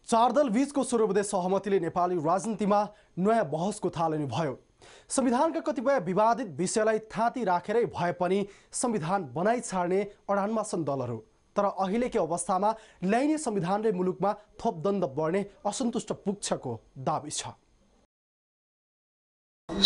चार दल बीचको सर्वोदय सहमतिले नेपाली राजनीतिमा नयाँ बहसको थालनी भयो। संविधानका कतिपय विवादित विषयलाई थाती राखेरै भए पनि संविधान बनाइ छाड्ने अडानमा छन् दलहरू। तर अहिलेकै अवस्थामा ल्याइने संविधानले मुलुकमा थप द्वन्द्व बढ्ने असन्तुष्ट पक्षको दाबी छ।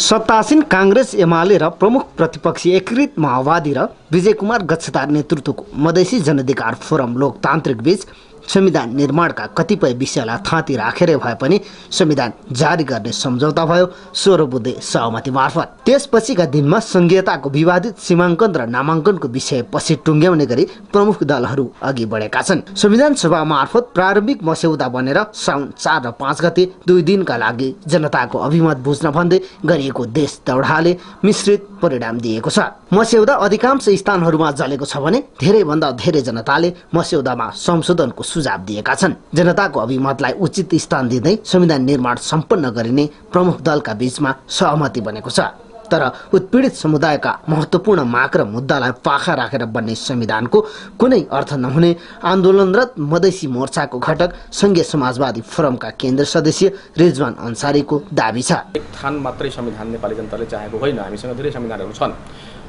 सत्तासीन कांग्रेस एमाले र प्रमुख प्रतिपक्षी एकीकृत माओवादी र विजय कुमार गच्छतार नेतृत्वको मधेसी जनअधिकार फोरम लोकतान्त्रिक बीच संविधान निर्माणका कतिपय विषयलाई थाती राखेरै भए पनि संविधान जारी गर्ने सम्झौता भयो सर्वोदय सहमति मार्फत। त्यसपछिका दिनमा संघीयताको विवादित सीमाङ्कन र नामाङ्कनको विषय पछि टुङ्ग्याउने गरी प्रमुख दलहरू अघि बढेका छन्। संविधान सभा मार्फत प्रारम्भिक मस्यौदा बनेर साउन 4 र 5 गते 2 दिनका लागि जनताको अभिमत बुझ्न भन्दै गरिएको देश दौडाले मिश्रित परिणाम दिएको छ। मस्यौदा अधिकांश स्थानहरूमा जलेको छ भने धेरैभन्दा धेरै जनताले मस्यौदामा संशोधनको सुझाव दिएका छन्। जनताको अभिमतलाई उचित स्थान दिँदै संविधान निर्माण सम्पन्न गरिने प्रमुख दलका बीचमा सहमति बनेको छ। तर उत्पीडित समुदायका महत्त्वपूर्ण माग र मुद्दालाई पाखा राखेर बन्ने संविधानको कुनै अर्थ नहुने आन्दोलनरत मधेसी मोर्चाको घटक संघीय समाजवादी फोरमका केन्द्र सदस्य रिजवान अन्सारीको दाबी छ। एक थान मात्रै संविधान नेपाली जनताले चाहेको होइन, हामीसँग धेरै संविधानहरू छन्।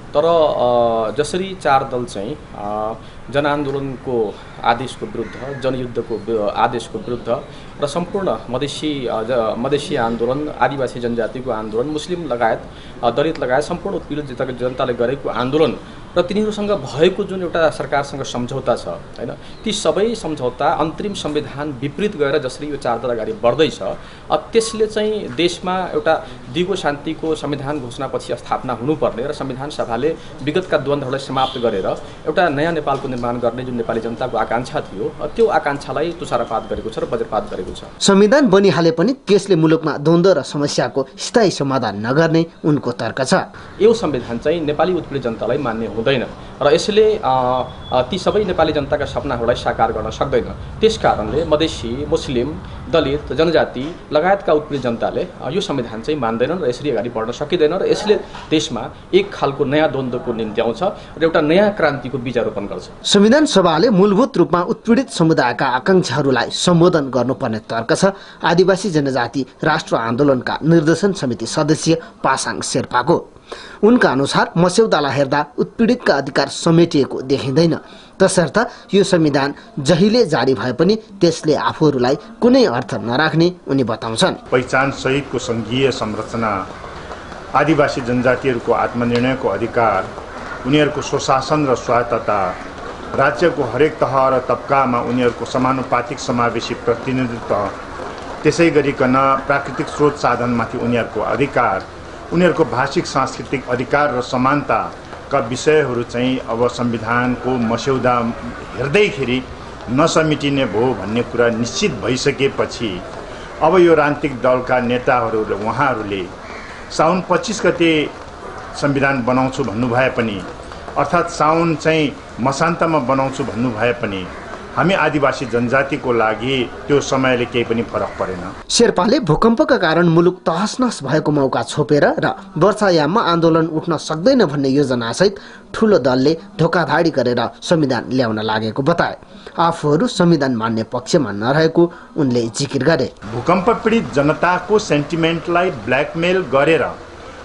तर जसरी चार दल चाहिँ जनआन्दोलनको आदेशको विरुद्ध, जनयुद्धको आदेशको विरुद्ध र सम्पूर्ण मधेसी आन्दोलन, आदिवासी जनजातिको आन्दोलन, मुस्लिम लगायत दलित लगायत सम्पूर्ण उत्पीडित जनताले गरेको आन्दोलन र तिनीहरूसँग भएको जुन एउटा सरकारसँग सम्झौता छ हैन, ती सबै सम्झौता अन्तरिम संविधान विपरीत गएर जसरी यो चार दल अगाडि बढ्दैछ, त्यसले चाहिँ देशमा एउटा दिगो शान्तिको संविधान घोषणापछि स्थापना हुनुपर्ने र संविधान सभाले विगतका द्वन्द्वहरूलाई समाप्त गरेर एउटा नयाँ नेपालको निर्माण गर्ने जुन नेपाली जनताको आकांक्षा थियो, त्यो आकांक्षालाई तुषारपात गरेको छ र वज्रपात गरेको छ। संविधान बनिहाले पनि त्यसले मुलुकमा द्वन्द्व र समस्याको स्थायी समाधान नगर्ने उनको तर्क छ। यो संविधान चाहिँ नेपाली उत्पीडित जनतालाई मान्य हुँदैन र यसले ती सबै नेपाली जनताका सपनाहरूलाई साकार गर्न सक्दैन। त्यसकारणले मधेसी, मुस्लिम, दलित, जनजाति लगायतका उत्पीडित जनताले यो संविधान चाहिँ मान्दैनन् र यसरी अगाडि बढ्न सकिँदैन र यसले देशमा एक खालको नयाँ द्वन्द्वको निम्ति आउँछ र एउटा नयाँ क्रान्तिको बीजारोपण गर्छ। संविधान सभाले मूलभूत रूपमा उत्पीडित समुदायका आकांक्षाहरूलाई सम्बोधन गर्नुपर्ने तर्क छ आदिवासी जनजाति राष्ट्र आन्दोलनका निर्देशन समिति सदस्य पासाङ शेर्पाको। उनका अनुसार मस्यौदालाई हेर्दा उत्पीडितका अधिकार समेटिएको देखिँदैन, तसर्थ यो संविधान जहिले जारी भए पनि त्यसले आफूहरूलाई कुनै अर्थ नराख्ने उनी बताउँछन्। पहिचान सहितको संघीय संरचना, आदिवासी जनजातिहरूको आत्मनिर्णयको अधिकार, उनीहरूको स्वशासन र स्वायत्तता, राज्यको हरेक तह र तबकामा उनीहरूको समानुपातिक समावेशी प्रतिनिधित्व, त्यसै गरिकन प्राकृतिक स्रोत साधनमाथि उनीहरूको अधिकार, उनीहरूको भाषिक सांस्कृतिक अधिकार र समानताका विषयहरू चाहिँ अब संविधानको मस्यौदा हेर्दैखेरि नसमेटिने भयो भन्ने कुरा निश्चित भइसकेपछि अब यो राजनीतिक दलका नेताहरू र उहाँहरूले साउन 25 गते संविधान बनाउँछु भन्नुभए पनि, अर्थात् साउन चाहिँ मसान्तमा बनाउँछु भन्नुभए पनि हामी आदिवासी जनजातिको लागि त्यो समयले केही पनि फरक परेन। शेर्पाले भूकम्पका कारण मुलुक तहसनहस भएको मौका छोपेर र वर्षायाममा आन्दोलन उठ्न सक्दैन भन्ने योजनासहित ठूलो दलले धोकाधाडी गरेर संविधान ल्याउन लागेको बताए। आफूहरू संविधान मान्ने पक्षमा नरहेको उनले जिकिर गरे। भूकम्प पीडित जनताको सेन्टिमेन्टलाई ब्ल्याकमेल गरेर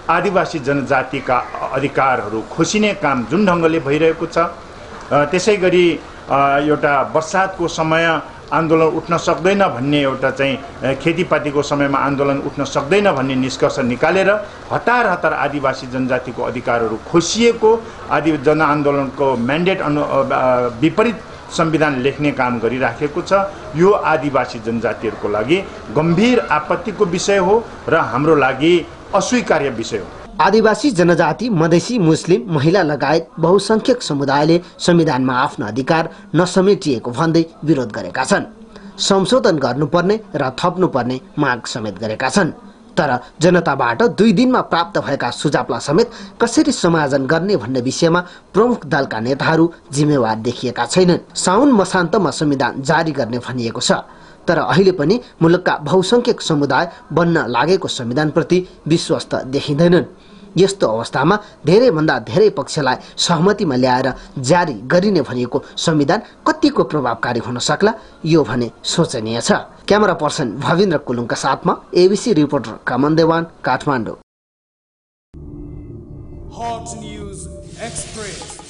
आदिवासी जनजातिका अधिकारहरू खोसिने काम जुन ढङ्गले भइरहेको छ, त्यसै गरी एउटा वर्षातको समय आन्दोलन उठ्न सक्दैन भन्ने एउटा चाहिँ खेतीपातीको समयमा आन्दोलन उठ्न सक्दैन भन्ने निष्कर्ष निकालेर हतार हतार आदिवासी जनजातिको अधिकारहरू खोसिएको जनआन्दोलनको म्यान्डेट विपरीत संविधान लेख्ने काम गरिराखेको छ। यो आदिवासी जनजातिहरूको लागि गम्भीर आपत्तिको विषय हो र हाम्रो लागि अस्वीकार्य विषय हो। आदिवासी जनजाति, मधेसी, मुस्लिम, महिला लगायत बहुसंख्यक समुदायले संविधानमा आफ्ना अधिकार नसमेटिएको भन्दै विरोध गरेका छन्। संशोधन गर्नुपर्ने र थप्नुपर्ने माग समेत गरेका छन्। तर जनताबाट 2 दिनमा प्राप्त भएका सुझावलाई समेत कसरी समायोजन गर्ने भन्ने विषयमा प्रमुख दलका नेताहरू जिम्मेवार देखिएका छैनन्। साउन मसान्तमा संविधान जारी गर्ने भनिएको छ, तर अहिले पनि मुलुकका बहुसंख्यक समुदाय बन्न लागेको संविधानप्रति विश्वस्त देखिँदैनन्। यस्तो अवस्थामा धेरैभन्दा धेरै पक्षलाई सहमतिमा ल्याएर जारी गरिने भनिएको संविधान कतिको प्रभावकारी हुन सक्ला, यो भने सोचनीय छ। क्यामेरा पर्सन भविन्द्र कुलुङका साथमा ABC reporter Kaman Dewan, Kathmandu. Hot News Express।